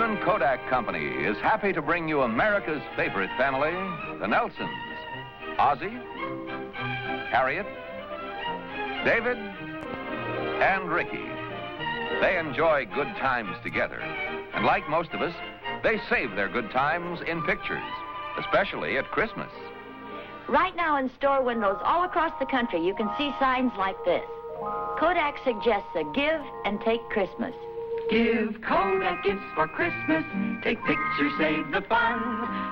Eastman Kodak Company is happy to bring you America's favorite family, the Nelsons. Ozzie, Harriet, David, and Ricky. They enjoy good times together. And like most of us, they save their good times in pictures, especially at Christmas. Right now in store windows all across the country, you can see signs like this. Kodak suggests a give and take Christmas. Give Kodak gifts for Christmas. Take pictures, save the fun,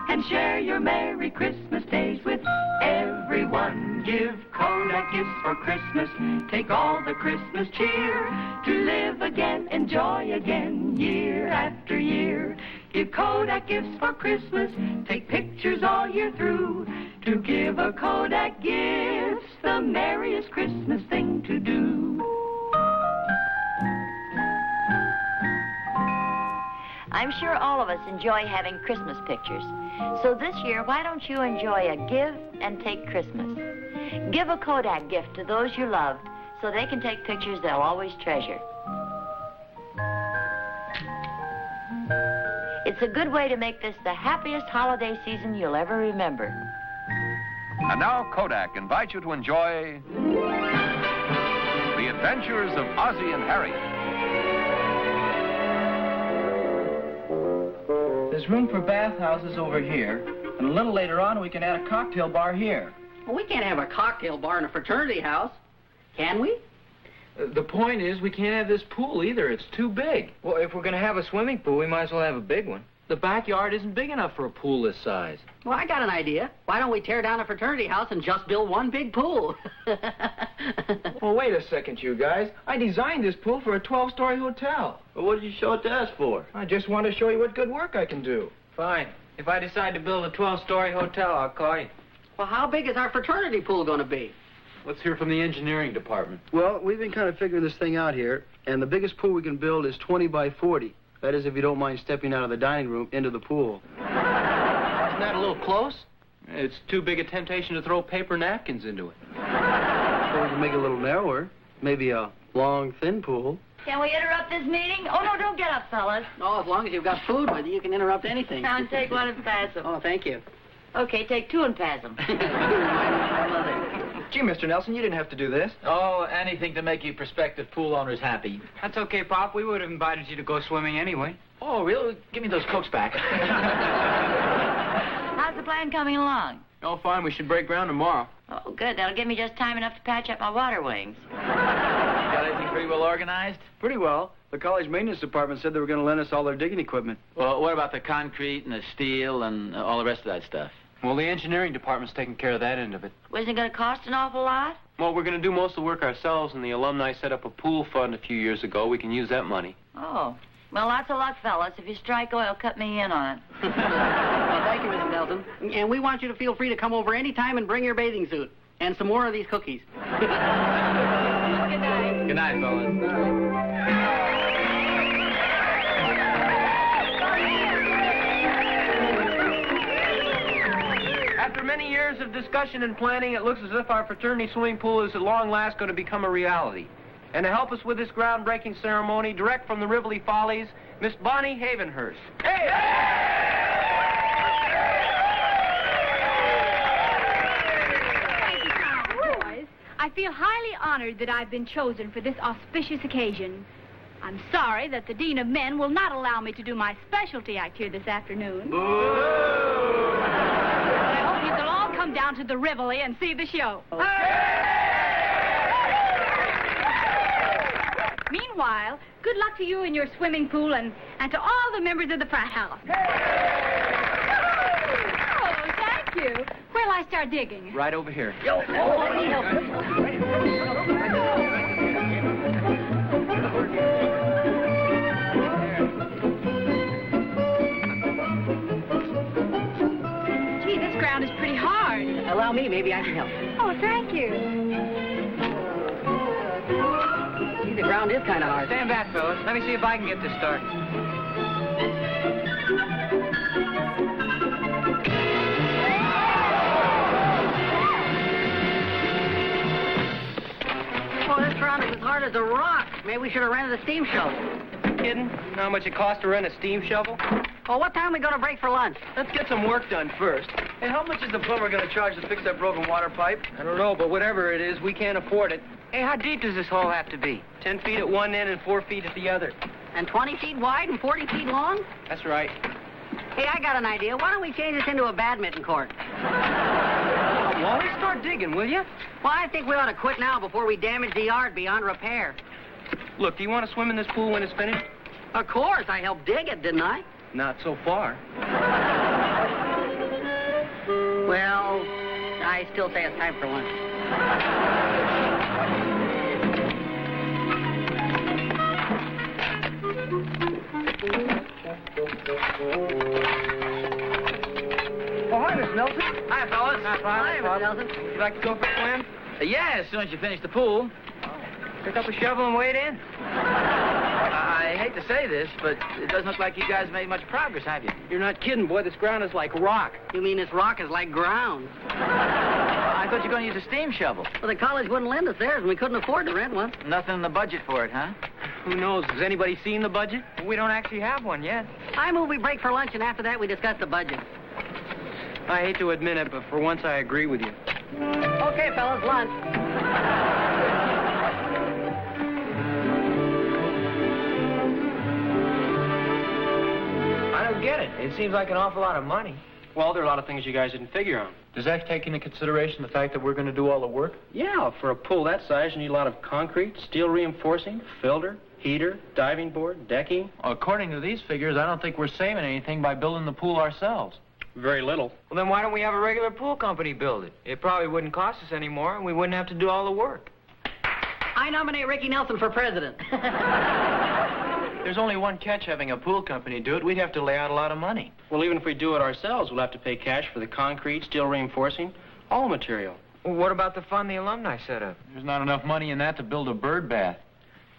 and share your Merry Christmas days with everyone. Give Kodak gifts for Christmas. Take all the Christmas cheer to live again, enjoy again, year after year. Give Kodak gifts for Christmas. Take pictures all year through. To give a Kodak gift's the merriest Christmas thing to do. I'm sure all of us enjoy having Christmas pictures. So this year, why don't you enjoy a give and take Christmas? Give a Kodak gift to those you loved so they can take pictures they'll always treasure. It's a good way to make this the happiest holiday season you'll ever remember. And now Kodak invites you to enjoy The Adventures of Ozzie and Harriet. There's room for bathhouses over here, and a little later on we can add a cocktail bar here. Well, we can't have a cocktail bar in a fraternity house, can we? The point is, we can't have this pool either. It's too big. Well, if we're going to have a swimming pool, we might as well have a big one. The backyard isn't big enough for a pool this size. Well, I got an idea. Why don't we tear down a fraternity house and just build one big pool? Well, wait a second, you guys. I designed this pool for a 12-story hotel. Well, what did you show it to us for? I just want to show you what good work I can do. Fine. If I decide to build a 12-story hotel, I'll call you. Well, how big is our fraternity pool going to be? Let's hear from the engineering department. Well, we've been kind of figuring this thing out here, and the biggest pool we can build is 20 by 40. That is, if you don't mind stepping out of the dining room into the pool. Isn't that a little close? It's too big a temptation to throw paper napkins into it. So we can make it a little narrower. Maybe a long, thin pool. Can we interrupt this meeting? Oh, no, don't get up, fellas. Oh, as long as you've got food with you, you can interrupt anything. Now, take one and pass them. Oh, thank you. Okay, take two and pass them. Gee, Mr. Nelson, you didn't have to do this. Oh, anything to make you prospective pool owners happy. That's okay, Pop. We would have invited you to go swimming anyway. Oh, really? Give me those Cokes back. How's the plan coming along? Oh, fine. We should break ground tomorrow. Oh, good. That'll give me just time enough to patch up my water wings. Got everything pretty well organized? Pretty well. The college maintenance department said they were going to lend us all their digging equipment. Well, what about the concrete and the steel and all the rest of that stuff? Well, the engineering department's taking care of that end of it. Wasn't it going to cost an awful lot? Well, we're going to do most of the work ourselves, and the alumni set up a pool fund a few years ago. We can use that money. Oh. Well, lots of luck, fellas. If you strike oil, cut me in on it. Well, thank you, Mrs. Nelson. And we want you to feel free to come over any time and bring your bathing suit. And some more of these cookies. Good night. Good night, fellas. After many years of discussion and planning, it looks as if our fraternity swimming pool is at long last going to become a reality. And to help us with this groundbreaking ceremony, direct from the Rivoli Follies, Miss Bonnie Havenhurst. Hey! Thank you, Tom. Boys, I feel highly honored that I've been chosen for this auspicious occasion. I'm sorry that the Dean of Men will not allow me to do my specialty act here this afternoon. I hope you can all come down to the Rivoli and see the show. Meanwhile, good luck to you in your swimming pool and to all the members of the frat house. Oh, thank you. Where'll I start digging? Right over here. Gee, this ground is pretty hard. Allow me, maybe I can help. Oh, thank you. Gee, the ground is kind of hard. Stand back, fellas. Let me see if I can get this started. Oh, this ground is as hard as a rock. Maybe we should have rented a steam shovel. kidding? You know how much it costs to rent a steam shovel? Well, what time are we going to break for lunch? Let's get some work done first. Hey, how much is the plumber going to charge to fix that broken water pipe? I don't know, but whatever it is, we can't afford it. Hey, how deep does this hole have to be? 10 feet at one end and 4 feet at the other. And 20 feet wide and 40 feet long? That's right. Hey, I got an idea. Why don't we change this into a badminton court? Wally, start digging, will you? Well, I think we ought to quit now before we damage the yard beyond repair. Look, do you want to swim in this pool when it's finished? Of course, I helped dig it, didn't I? Not so far. Well, I still say it's time for lunch. Oh, hi, Miss Nelson. Hi, fellas. Hi, Mr. Nelson. You like to go for a swim? Yeah, as soon as you finish the pool. Pick up a shovel and wade in. I hate to say this, but it doesn't look like you guys made much progress, have you? You're not kidding, boy. This ground is like rock. You mean this rock is like ground? I thought you were going to use a steam shovel. Well, the college wouldn't lend us theirs, and we couldn't afford to rent one. Nothing in the budget for it, huh? Who knows? Has anybody seen the budget? We don't actually have one yet. I move we break for lunch, and after that we discuss the budget. I hate to admit it, but for once I agree with you. Okay, fellas, lunch. I don't get it. It seems like an awful lot of money. Well, there are a lot of things you guys didn't figure on. Does that take into consideration the fact that we're going to do all the work? Yeah, for a pool that size, you need a lot of concrete, steel reinforcing, filter, heater, diving board, decking. According to these figures, I don't think we're saving anything by building the pool ourselves. Very little. Well, then why don't we have a regular pool company build it? It probably wouldn't cost us any more, and we wouldn't have to do all the work. I nominate Ricky Nelson for president. There's only one catch having a pool company do it. We'd have to lay out a lot of money. Well, even if we do it ourselves, we'll have to pay cash for the concrete, steel reinforcing, all the material. Well, what about the fund the alumni set up? There's not enough money in that to build a bird bath.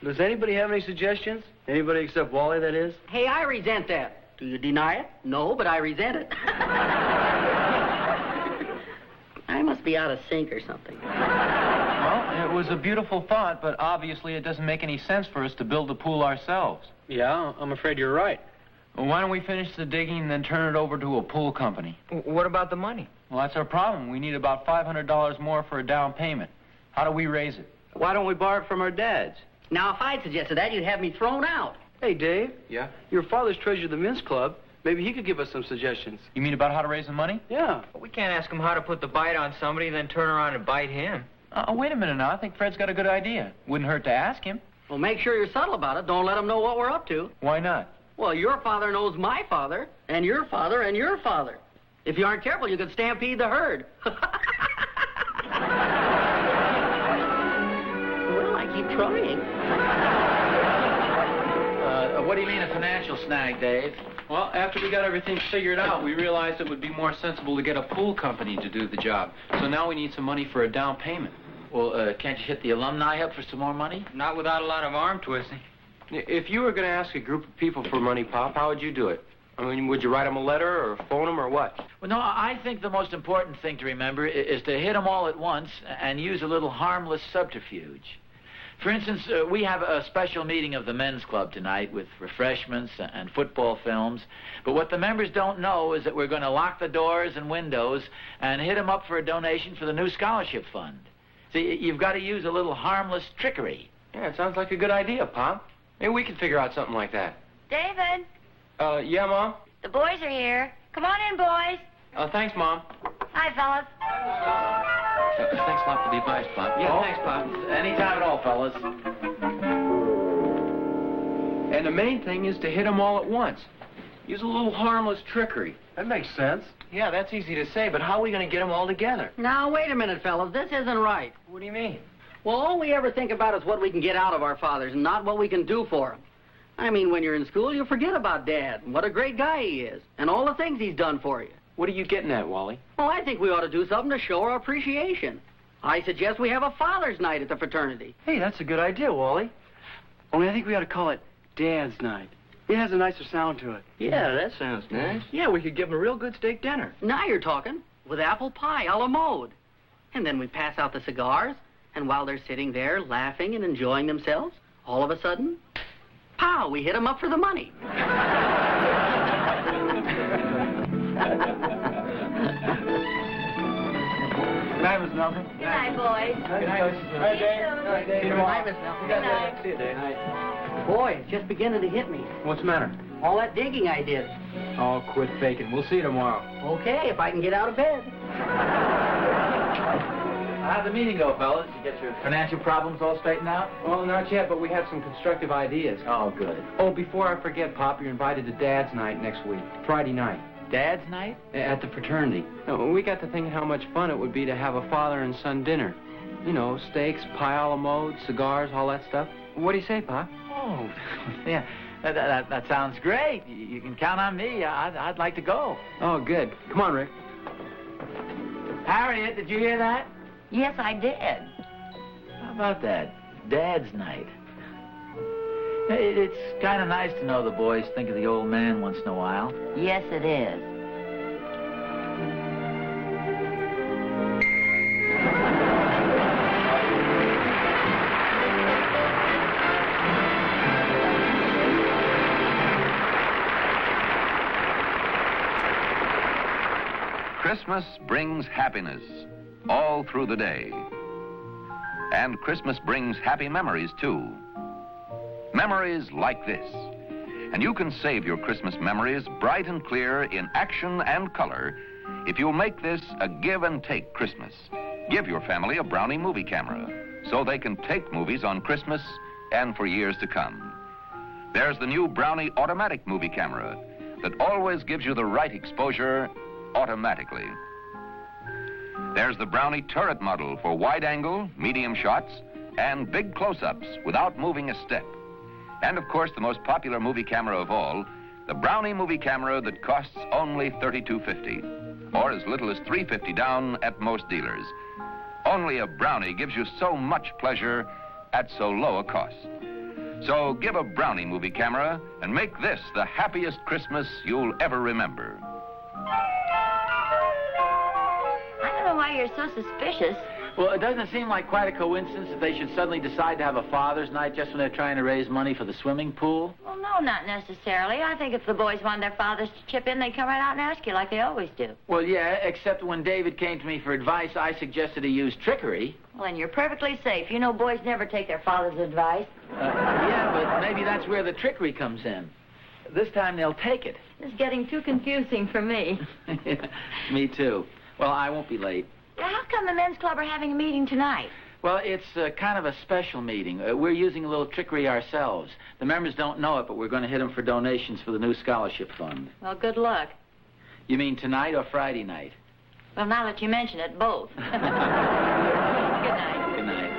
Does anybody have any suggestions? Anybody except Wally, that is? Hey, I resent that. Do you deny it? No, but I resent it. I must be out of sync or something. Well, it was a beautiful thought, but obviously it doesn't make any sense for us to build the pool ourselves. Yeah, I'm afraid you're right. Well, why don't we finish the digging and then turn it over to a pool company? What about the money? Well, that's our problem. We need about $500 more for a down payment. How do we raise it? Why don't we borrow it from our dads? Now, if I'd suggested that, you'd have me thrown out. Hey, Dave. Yeah? Your father's treasurer of the men's club. Maybe he could give us some suggestions. You mean about how to raise the money? Yeah. We can't ask him how to put the bite on somebody, then turn around and bite him. Wait a minute now. I think Fred's got a good idea. Wouldn't hurt to ask him. Well, make sure you're subtle about it. Don't let him know what we're up to. Why not? Well, your father knows my father, and your father, and your father. If you aren't careful, you could stampede the herd. Well, I keep trying. What do you mean a financial snag, Dave? Well, after we got everything figured out, we realized it would be more sensible to get a pool company to do the job. So now we need some money for a down payment. Well, can't you hit the alumni up for some more money? Not without a lot of arm twisting. If you were going to ask a group of people for money, Pop, how would you do it? I mean, would you write them a letter or phone them or what? Well, no, I think the most important thing to remember is to hit them all at once and use a little harmless subterfuge. For instance, we have a special meeting of the men's club tonight with refreshments and football films. But what the members don't know is that we're going to lock the doors and windows and hit them up for a donation for the new scholarship fund. See, you've got to use a little harmless trickery. Yeah, it sounds like a good idea, Pop. Maybe we could figure out something like that. David, Yeah, Mom? the boys are here. Come on in, boys. Thanks, Mom. Hi, fellas. Thanks a lot for the advice, Pop. Yeah, thanks, Pop. Anytime at all, fellas. And the main thing is to hit them all at once. Use a little harmless trickery. That makes sense. Yeah, that's easy to say, but how are we going to get them all together? Now, wait a minute, fellas. This isn't right. What do you mean? Well, all we ever think about is what we can get out of our fathers and not what we can do for them. I mean, when you're in school, you forget about Dad and what a great guy he is and all the things he's done for you. What are you getting at, Wally? Well, I think we ought to do something to show our appreciation. I suggest we have a Father's Night at the fraternity. Hey, that's a good idea, Wally. Only I think we ought to call it Dad's Night. It has a nicer sound to it. Yeah, that sounds nice. Yeah, we could give them a real good steak dinner. Now you're talking, with apple pie a la mode. And then we pass out the cigars, and while they're sitting there laughing and enjoying themselves, all of a sudden, pop! How? We hit him up for the money. Good night, Miss Nelson. Good night, boys. Good night, Dave. Good night, Dave. Good night, Miss Nelson. Good night. See you, Dave. Boy, it's just beginning to hit me. What's the matter? All that digging I did. Oh, quit faking. We'll see you tomorrow. Okay, if I can get out of bed. How'd the meeting go, fellas? You get your financial problems all straightened out? Well, not yet, but we have some constructive ideas. Oh, good. Oh, before I forget, Pop, you're invited to Dad's night next week, Friday night, Dad's night? at the fraternity. Now, we got to thinking how much fun it would be to have a father and son dinner. You know, steaks, pie a la mode, cigars, all that stuff. What do you say, Pop? Oh, yeah. That sounds great. You can count on me. I'd like to go. Oh, good. Come on, Rick. Harriet, did you hear that? Yes, I did. How about that? Dad's night. It's kind of nice to know the boys think of the old man once in a while. Yes, it is. Christmas brings happiness all through the day. And Christmas brings happy memories, too. Memories like this. And you can save your Christmas memories bright and clear in action and color if you'll make this a give and take Christmas. Give your family a Brownie movie camera so they can take movies on Christmas and for years to come. There's the new Brownie automatic movie camera that always gives you the right exposure automatically. There's the Brownie turret model for wide angle, medium shots, and big close-ups without moving a step. And of course, the most popular movie camera of all, the Brownie movie camera that costs only $32.50, or as little as $3.50 down at most dealers. Only a Brownie gives you so much pleasure at so low a cost. So give a Brownie movie camera and make this the happiest Christmas you'll ever remember. I don't know why you're so suspicious. Well, it doesn't seem like quite a coincidence that they should suddenly decide to have a Father's Night just when they're trying to raise money for the swimming pool? Well, no, not necessarily. I think if the boys wanted their fathers to chip in, they'd come right out and ask you like they always do. Well, yeah, except when David came to me for advice, I suggested he use trickery. Well, then you're perfectly safe. You know boys never take their father's advice. Yeah, but maybe that's where the trickery comes in. This time they'll take it. It's getting too confusing for me. Me too. Well, I won't be late. Now, how come the men's club are having a meeting tonight? Well, it's kind of a special meeting. We're using a little trickery ourselves. The members don't know it, but we're going to hit them for donations for the new scholarship fund. Well, good luck. You mean tonight or Friday night? Well, now that you mention it, both. Good night. Good night.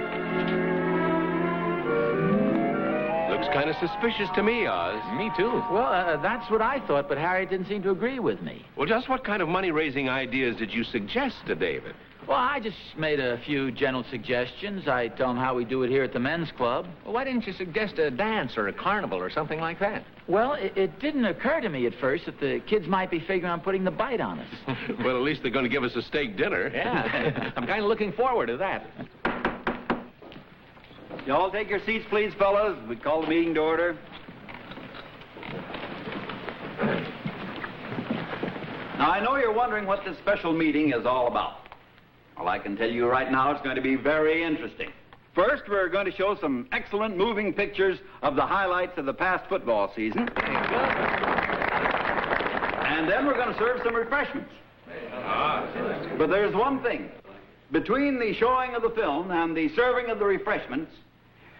Looks kind of suspicious to me, Oz. Me too. Well, that's what I thought, but Harriet didn't seem to agree with me. Well, just what kind of money-raising ideas did you suggest to David? Well, I just made a few general suggestions. I tell him how we do it here at the men's club. Well, why didn't you suggest a dance or a carnival or something like that? Well, it didn't occur to me at first that the kids might be figuring on putting the bite on us. Well, at least they're going to give us a steak dinner. Yeah, I'm kind of looking forward to that. You all take your seats, please, fellas. We call the meeting to order. Now, I know you're wondering what this special meeting is all about. Well, I can tell you right now it's going to be very interesting. First, we're going to show some excellent moving pictures of the highlights of the past football season. And then we're going to serve some refreshments. But there's one thing. Between the showing of the film and the serving of the refreshments,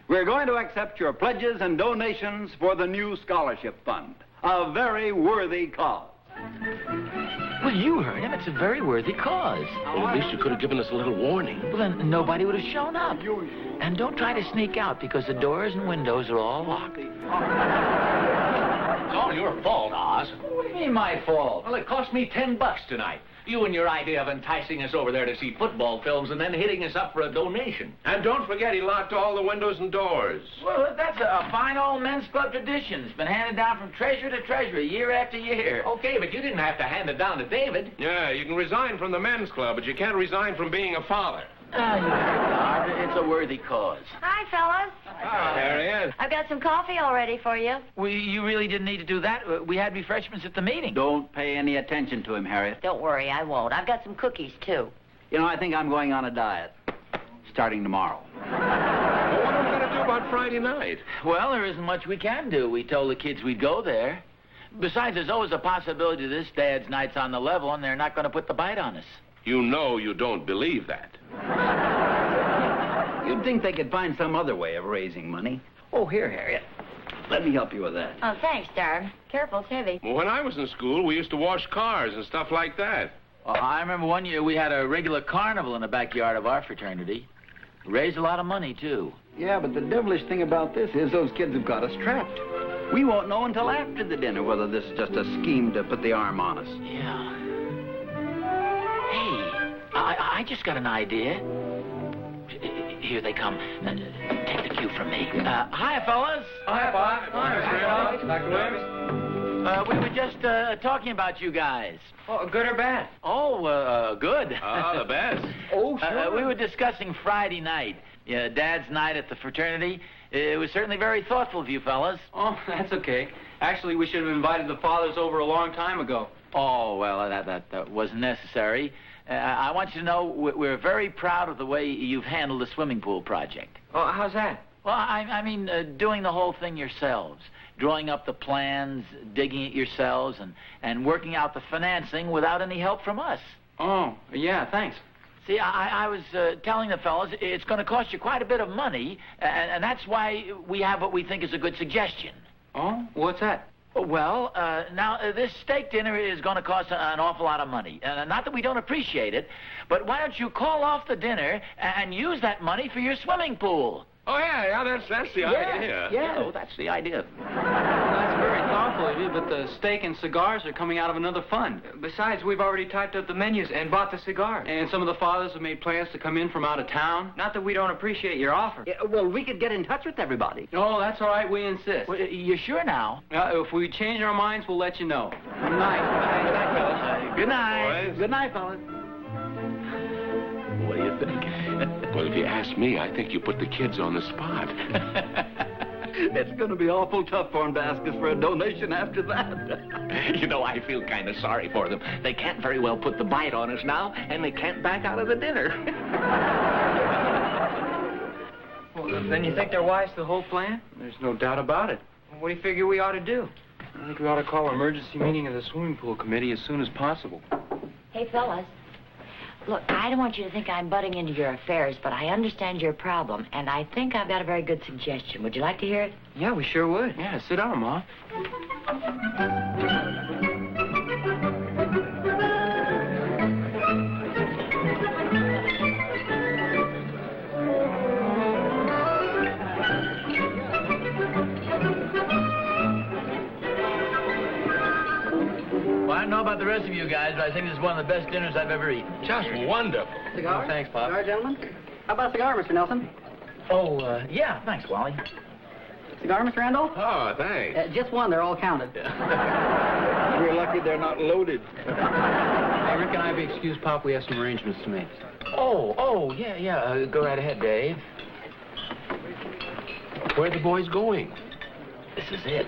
we're going to accept your pledges and donations for the new scholarship fund. A very worthy cause. Well, you heard him. It's a very worthy cause. Well, at least you could have given us a little warning. Well, then nobody would have shown up. And don't try to sneak out because the doors and windows are all locked. It's all your fault, Oz. What do you mean my fault? Well, it cost me $10 tonight. You and your idea of enticing us over there to see football films and then hitting us up for a donation. And don't forget, he locked all the windows and doors. Well, that's a fine old men's club tradition. It's been handed down from treasury to treasury, year after year. Okay, but you didn't have to hand it down to David. Yeah, you can resign from the men's club, but you can't resign from being a father. It's a worthy cause. Hi, fellas. Hi, Harriet. I've got some coffee all ready for you. You really didn't need to do that. We had refreshments at the meeting. Don't pay any attention to him, Harriet. Don't worry, I won't. I've got some cookies, too. You know, I think I'm going on a diet. Starting tomorrow. Well, what are we going to do about Friday night? Well, there isn't much we can do. We told the kids we'd go there. Besides, there's always a possibility this Dad's night's on the level and they're not going to put the bite on us. You know you don't believe that. You'd think they could find some other way of raising money. Oh, here, Harriet. Let me help you with that. Oh, thanks, Darn. Careful, it's heavy. Well, when I was in school, we used to wash cars and stuff like that. Well, I remember one year we had a regular carnival in the backyard of our fraternity. Raised a lot of money, too. Yeah, but the devilish thing about this is those kids have got us trapped. We won't know until after the dinner whether this is just a scheme to put the arm on us. Yeah. Hey, I just got an idea. Here they come. Take the cue from me. Hi, fellas. Hi, Bob. Hi, Dr. Williams. We were just talking about you guys. Oh, good or bad? Oh, good. Ah, the best. Oh, sure. We were discussing Friday night. Dad's night at the fraternity. It was certainly very thoughtful of you fellas. Oh, that's okay. Actually, we should have invited the fathers over a long time ago. Oh, well, that wasn't necessary. I want you to know we're very proud of the way you've handled the swimming pool project. Oh, how's that? Well, I mean, doing the whole thing yourselves. Drawing up the plans, digging it yourselves, and working out the financing without any help from us. Oh, yeah, thanks. See, I was telling the fellas it's going to cost you quite a bit of money, and that's why we have what we think is a good suggestion. Oh? What's that? Well, now, this steak dinner is going to cost an awful lot of money. Not that we don't appreciate it, but why don't you call off the dinner and use that money for your swimming pool? Oh, yeah, that's the idea. Yeah, oh, that's the idea. That's very thoughtful of you, but the steak and cigars are coming out of another fund. Besides, we've already typed up the menus and bought the cigars. And some of the fathers have made plans to come in from out of town. Not that we don't appreciate your offer. Yeah, well, we could get in touch with everybody. Oh, that's all right. We insist. Well, you sure now? If we change our minds, we'll let you know. Good night. Good night, fellas. Good night. Good night, fellas. What do you think? Well, if you ask me, I think you put the kids on the spot. It's going to be awful tough for them to ask us for a donation after that. You know, I feel kind of sorry for them. They can't very well put the bite on us now, and they can't back out of the dinner. Well, then you think they're wise to the whole plan? There's no doubt about it. Well, what do you figure we ought to do? I think we ought to call an emergency meeting of the swimming pool committee as soon as possible. Hey, fellas. Look, I don't want you to think I'm butting into your affairs, but I understand your problem, and I think I've got a very good suggestion. Would you like to hear it? Yeah, we sure would. Yeah, sit down, Ma. Well, I don't know about the rest of you guys, but I think this is one of the best dinners I've ever eaten. Just wonderful. Cigar? Oh, thanks, Pop. Cigar, gentlemen? How about a cigar, Mr. Nelson? Oh, yeah, thanks, Wally. Cigar, Mr. Randolph? Oh, thanks. Just one. They're all counted. We're lucky they're not loaded. Hey, Rick and I be excused, Pop. We have some arrangements to make. Oh, yeah. Go right ahead, Dave. Where are the boys going? This is it.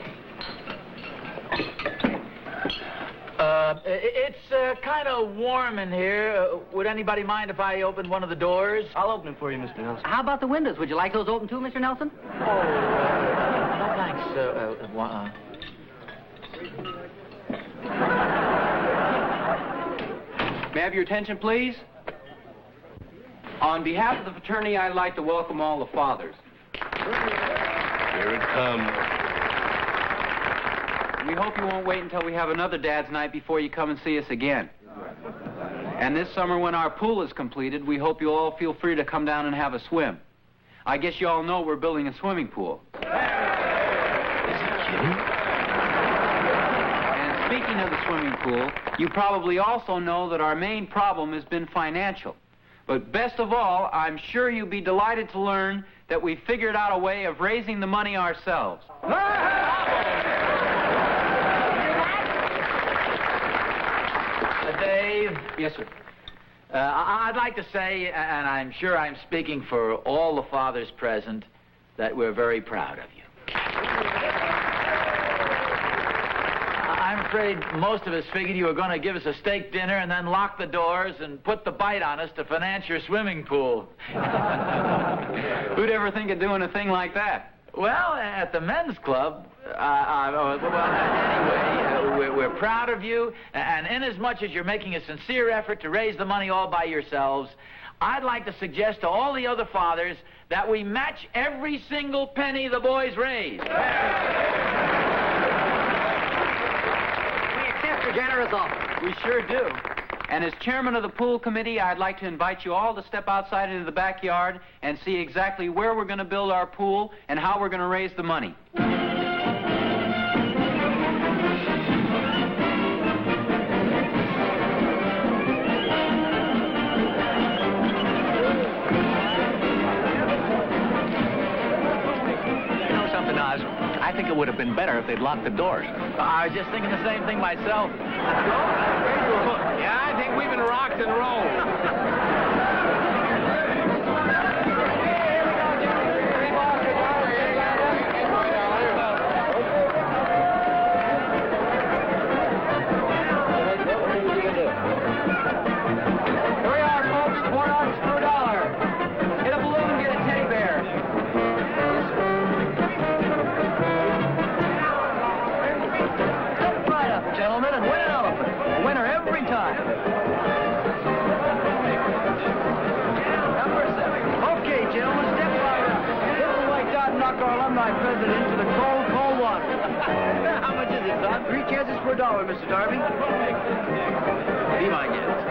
It's kind of warm in here. Would anybody mind if I opened one of the doors? I'll open it for you, Mr. Nelson. How about the windows? Would you like those open too, Mr. Nelson? Oh, no, thanks. May I have your attention, please? On behalf of the fraternity, I'd like to welcome all the fathers. Here it comes. We hope you won't wait until we have another Dad's Night before you come and see us again. And this summer, when our pool is completed, we hope you'll all feel free to come down and have a swim. I guess you all know we're building a swimming pool. And speaking of the swimming pool, you probably also know that our main problem has been financial. But best of all, I'm sure you'll be delighted to learn that we figured out a way of raising the money ourselves. Dave? Yes, sir. I'd like to say, and I'm sure I'm speaking for all the fathers present, that we're very proud of you. I'm afraid most of us figured you were going to give us a steak dinner and then lock the doors and put the bite on us to finance your swimming pool. Who'd ever think of doing a thing like that? Well, at the men's club, anyway, we're proud of you, and inasmuch as you're making a sincere effort to raise the money all by yourselves, I'd like to suggest to all the other fathers that we match every single penny the boys raise. We accept your generous offer. We sure do. And as chairman of the pool committee, I'd like to invite you all to step outside into the backyard and see exactly where we're going to build our pool and how we're going to raise the money. I think it would have been better if they'd locked the doors. I was just thinking the same thing myself. Yeah, I think we've been rocked and rolled. Here we are, folks. $4 for $1. Get a balloon, get a teddy bear. Step right up, gentlemen, and win an elephant. A winner every time. Number 7. Okay, gentlemen, step right up. This is like that knock our alumni president into the cold, cold water. How much is it, son? 3 chances for $1, Mr. Darby. Be my guest.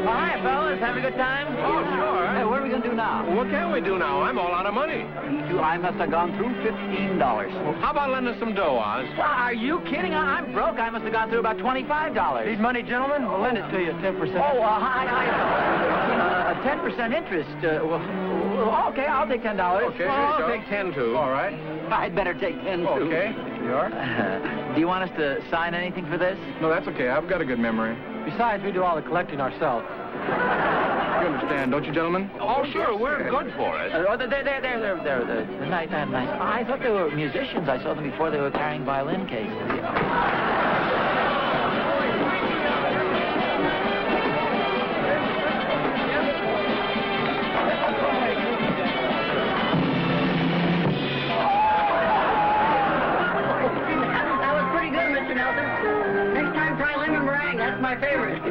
Hi, fellas. Having a good time? Oh, sure. Hey, what are we going to do now? What can we do now? I'm all out of money. I must have gone through $15. How about lending us some dough, Oz? Well, are you kidding? I'm broke. I must have gone through about $25. Need money, gentlemen? We'll lend it to you at 10%. Oh, 10% interest. Okay, I'll take $10. Okay, I'll take 10 too. All right. I'd better take 10 too. Okay. Sure. Do you want us to sign anything for this? No, that's okay. I've got a good memory. Besides, we do all the collecting ourselves. You understand, don't you, gentlemen? Oh, sure, we're good for it. They're nice. I thought they were musicians. I saw them before they were carrying violin cases. That was pretty good, Mr. Nelson. Next time, try lemon meringue. That's my favorite.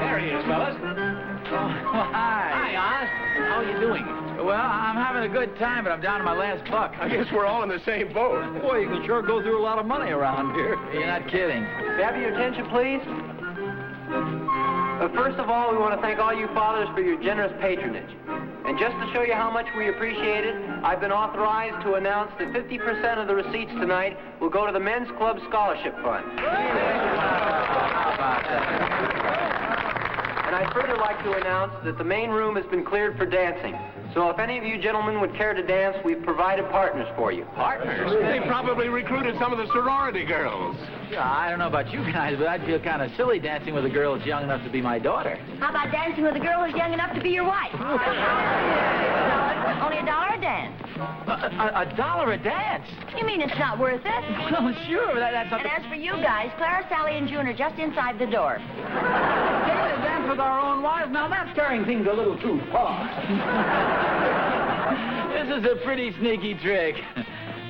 There he is, fellas. Well, hi. Hi, Oz. How are you doing? Well, I'm having a good time, but I'm down to my last buck. I guess we're all in the same boat. Boy, you can sure go through a lot of money around here. You're not kidding. May I have your attention, please? First of all, we want to thank all you fathers for your generous patronage. And just to show you how much we appreciate it, I've been authorized to announce that 50% of the receipts tonight will go to the Men's Club Scholarship Fund. And I'd further like to announce that the main room has been cleared for dancing. So if any of you gentlemen would care to dance, we've provided partners for you. Partners? They probably recruited some of the sorority girls. I don't know about you guys, but I'd feel kind of silly dancing with a girl that's young enough to be my daughter. How about dancing with a girl who's young enough to be your wife? Only $1 a dance. $1 a dance? You mean it's not worth it? Well, sure, that's And as for you guys, Clara, Sally, and June are just inside the door. Getting to dance with our own wives? Now, that's carrying things a little too far. This is a pretty sneaky trick.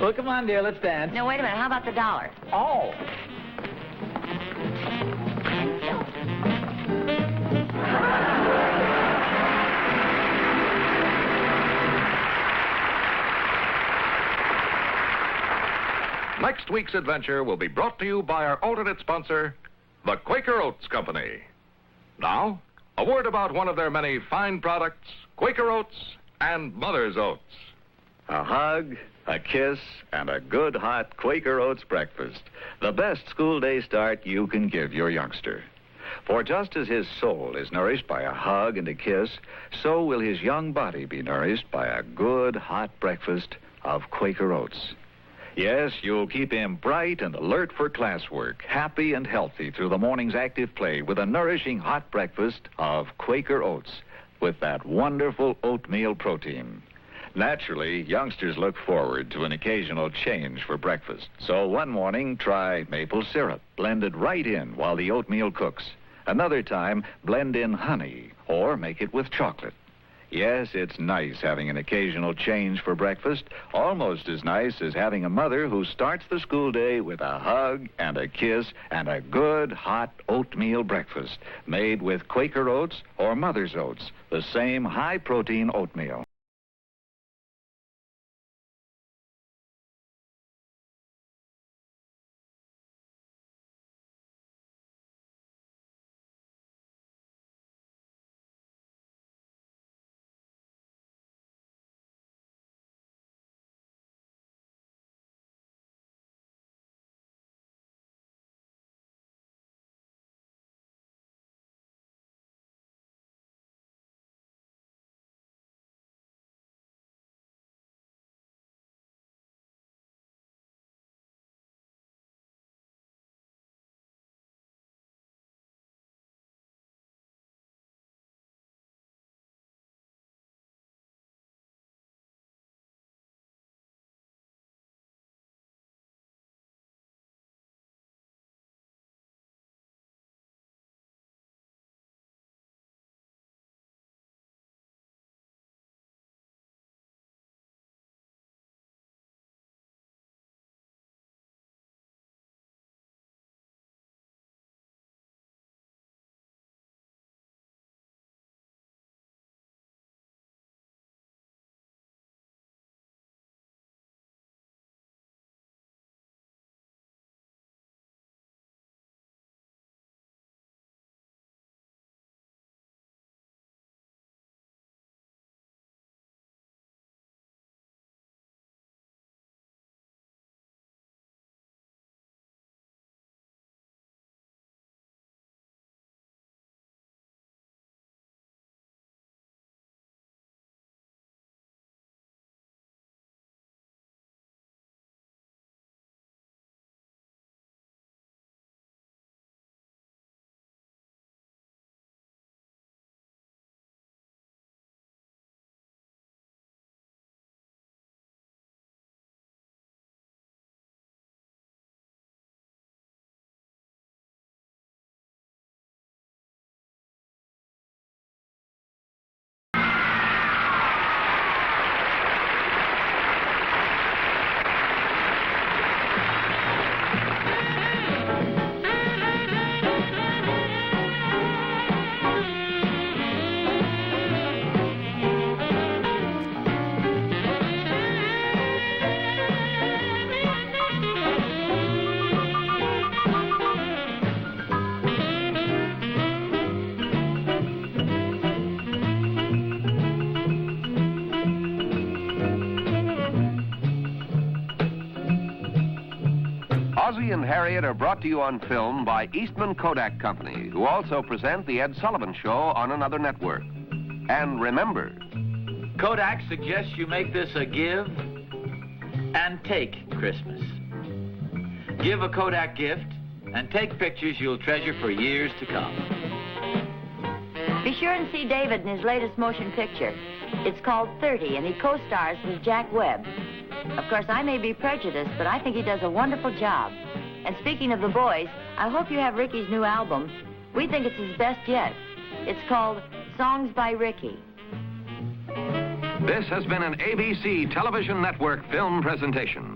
Well, come on, dear, let's dance. No, wait a minute. How about the $1? Oh. Next week's adventure will be brought to you by our alternate sponsor, the Quaker Oats Company. Now, a word about one of their many fine products, Quaker Oats and Mother's Oats. A hug, a kiss, and a good hot Quaker Oats breakfast. The best school day start you can give your youngster. For just as his soul is nourished by a hug and a kiss, so will his young body be nourished by a good hot breakfast of Quaker Oats. Yes, you'll keep him bright and alert for classwork, happy and healthy through the morning's active play with a nourishing hot breakfast of Quaker Oats with that wonderful oatmeal protein. Naturally, youngsters look forward to an occasional change for breakfast. So one morning, try maple syrup, blended right in while the oatmeal cooks. Another time, blend in honey or make it with chocolate. Yes, it's nice having an occasional change for breakfast, almost as nice as having a mother who starts the school day with a hug and a kiss and a good hot oatmeal breakfast made with Quaker Oats or Mother's Oats, the same high-protein oatmeal. Ozzie and Harriet are brought to you on film by Eastman Kodak Company, who also present The Ed Sullivan Show on another network. And remember, Kodak suggests you make this a give and take Christmas. Give a Kodak gift and take pictures you'll treasure for years to come. Be sure and see David in his latest motion picture. It's called 30, and he co-stars with Jack Webb. Of course, I may be prejudiced, but I think he does a wonderful job. And speaking of the boys, I hope you have Ricky's new album. We think it's his best yet. It's called Songs by Ricky. this has been an ABC Television Network film presentation.